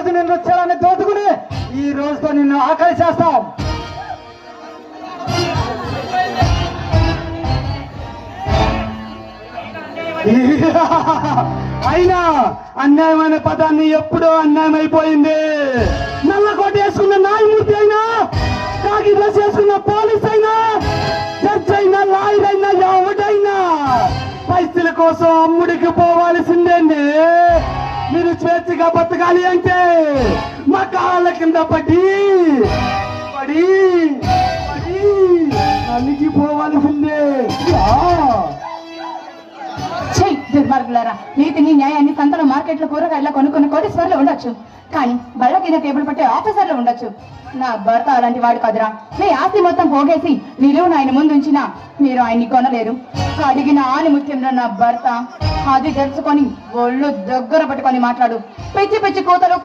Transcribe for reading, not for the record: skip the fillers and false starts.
రోజు నిన్ను వచ్చాలని దోచుకుని ఈ రోజుతో నిన్ను ఆకలి చేస్తాం. అయినా అన్యాయమైన పదాన్ని ఎప్పుడో అన్యాయం అయిపోయింది. నల్ల కోట వేసుకున్న న్యాయమూర్తి అయినా, కాకి డ్రెస్ వేసుకున్న పోలీస్ అయినా, జడ్జ్ అయినా, లాయర్ అయినా, ఎవడైనా పైసల కోసం అమ్ముడికి పోవాల్సిందేండి. మీరు స్వేచ్ఛగా బతకాలి అంటే మా కాళ్ళ కింద పడి పడి పడి అలిగి పోవాల్సిందే. దుర్మార్గులారా, నీతిని న్యాయాన్ని సంతలో మార్కెట్లో కూరగాయల కొనుక్కున్న కోటీశ్వర్లు ఉండొచ్చు, కానీ బళ్ళ కింద టేబుల్ పట్టే ఆఫీసర్లు ఉండొచ్చు. నా భర్త అలాంటి వాడు కదరా. మీ ఆస్తి మొత్తం పోగేసి నిలువును ఆయన ముందు ఉంచినా మీరు ఆయన్ని కొనలేరు. అడిగిన ఆని ముఖ్యంలో నా భర్త, అది తెలుసుకొని ఒళ్ళు దగ్గర పట్టుకొని మాట్లాడు. పిచ్చి పిచ్చి కూతలు